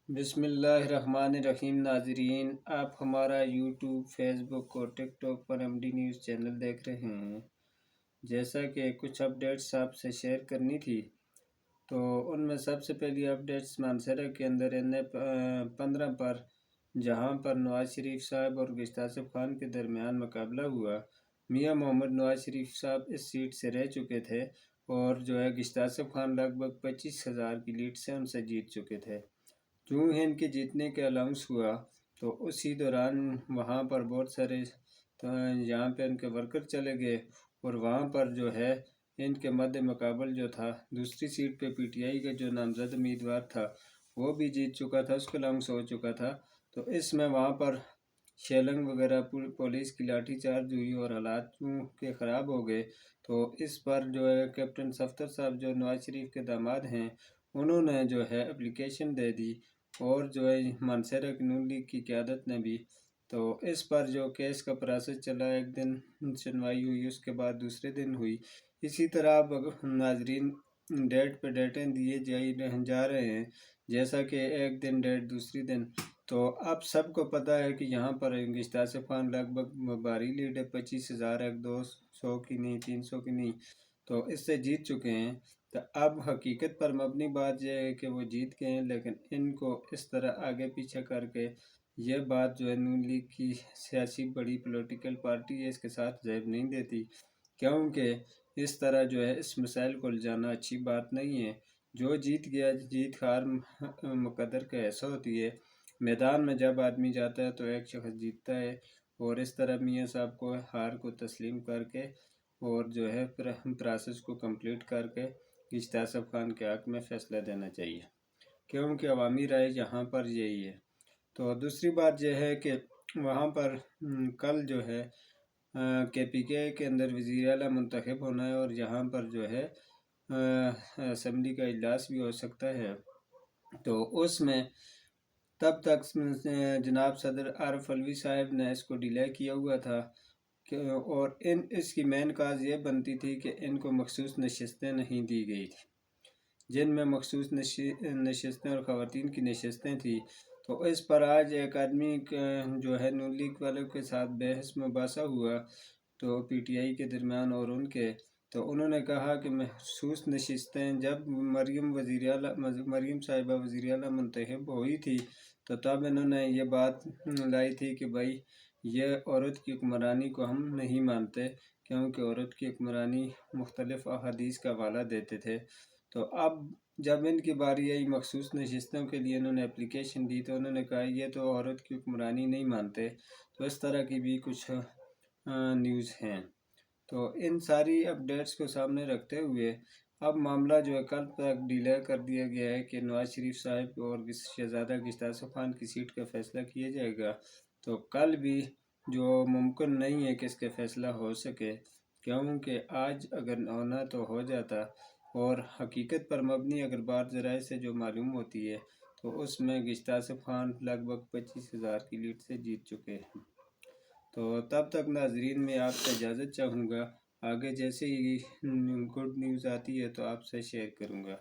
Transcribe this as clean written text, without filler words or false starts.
بسم اللہ الرحمن الرحیم ناظرین، آپ ہمارا یوٹیوب، فیس بک اور ٹک ٹاک پر ایم ڈی نیوز چینل دیکھ رہے ہیں۔ جیسا کہ کچھ اپڈیٹس آپ سے شیئر کرنی تھی، تو ان میں سب سے پہلی اپڈیٹس مانسہرہ کے اندر N15 پر، جہاں پر نواز شریف صاحب اور گشتاسب خان کے درمیان مقابلہ ہوا۔ میاں محمد نواز شریف صاحب اس سیٹ سے رہ چکے تھے اور گشتاسب خان لگ بھگ 25,000 کی لیڈ سے ان سے جیت چکے تھے۔ جو ہی ان کے جیتنے کا الاؤنس ہوا تو اسی دوران وہاں پر بہت سارے یہاں پہ ان کے ورکر چلے گئے اور وہاں پر ان کے مد مقابل جو تھا، دوسری سیٹ پہ پی ٹی آئی کا جو نامزد امیدوار تھا وہ بھی جیت چکا تھا، اس کا الاؤنس ہو چکا تھا۔ تو اس میں وہاں پر شیلنگ وغیرہ پولیس کی لاٹھی چارج ہوئی اور حالات کے خراب ہو گئے۔ تو اس پر کیپٹن صفدر صاحب جو نواز شریف کے داماد ہیں، انہوں نے اپلیکیشن دے دی اور مانسہرہ نون لیگ کی قیادت نے بھی۔ تو اس پر کیس کا پروسیس چلا، ایک دن سنوائی ہوئی، اس کے بعد دوسرے دن ہوئی۔ اسی طرح ناظرین ڈیٹ پہ ڈیٹیں دیے جا رہے ہیں، جیسا کہ ایک دن ڈیٹ دوسری دن۔ تو اب سب کو پتہ ہے کہ یہاں پر گشتاسب خان لگ بھگ بھاری لیڈ ہے، 25,000، 200 کی نہیں، 300 کی نہیں، تو اس سے جیت چکے ہیں۔ تو اب حقیقت پر مبنی بات یہ ہے کہ وہ جیت گئے ہیں، لیکن ان کو اس طرح آگے پیچھے کر کے یہ بات نون لیگ کی سیاسی بڑی پولیٹیکل پارٹی ہے، اس کے ساتھ جیب نہیں دیتی، کیونکہ اس طرح اس مسائل کو الجھانا اچھی بات نہیں ہے۔ جو جیت گیا، جیت ہار مقدر کا ایسا ہوتی ہے۔ میدان میں جب آدمی جاتا ہے تو ایک شخص جیتتا ہے، اور اس طرح میاں صاحب کو ہار کو تسلیم کر کے اور پروسیس کو کمپلیٹ کر کے گشتاسب خان کے حق میں فیصلہ دینا چاہیے، کیونکہ عوامی رائے یہاں پر یہی ہے۔ تو دوسری بات یہ ہے کہ وہاں پر کل کے پی کے اندر وزیر اعلیٰ منتخب ہونا ہے، اور یہاں پر اسمبلی کا اجلاس بھی ہو سکتا ہے۔ تو اس میں تب تک جناب صدر عارف علوی صاحب نے اس کو ڈیلے کیا ہوا تھا، اور اس کی مین کاز یہ بنتی تھی کہ ان کو مخصوص نشستیں نہیں دی گئی تھی، جن میں مخصوص نشستیں اور خواتین کی نشستیں تھیں۔ تو اس پر آج ایک آدمی نون لیگ والوں کے ساتھ بحث مباحثہ ہوا، تو پی ٹی آئی کے درمیان اور ان کے، تو انہوں نے کہا کہ مخصوص نشستیں جب مریم صاحبہ وزیر اعلیٰ منتخب ہوئی تھی، تو تب انہوں نے یہ بات لائی تھی کہ بھائی یہ عورت کی حکمرانی کو ہم نہیں مانتے، کیونکہ عورت کی حکمرانی مختلف احادیث کا حوالہ دیتے تھے۔ تو اب جب ان کی باری آئی مخصوص نشستوں کے لیے، انہوں نے اپلیکیشن دی، تو انہوں نے کہا یہ تو عورت کی حکمرانی نہیں مانتے۔ تو اس طرح کی بھی کچھ نیوز ہیں۔ تو ان ساری اپڈیٹس کو سامنے رکھتے ہوئے اب معاملہ کل تک ڈیلے کر دیا گیا ہے کہ نواز شریف صاحب اور شہزادہ گشتاسب خان کی سیٹ کا فیصلہ کیا جائے گا۔ تو کل بھی ممکن نہیں ہے کہ اس کا فیصلہ ہو سکے، کیونکہ آج اگر ہونا تو ہو جاتا، اور حقیقت پر مبنی اگر بات ذرائع سے معلوم ہوتی ہے تو اس میں گشتاسب خان لگ بھگ 25,000 کی لیڈ سے جیت چکے ہیں۔ تو تب تک ناظرین میں آپ سے اجازت چاہوں گا، آگے جیسے ہی گڈ نیوز آتی ہے تو آپ سے شیئر کروں گا۔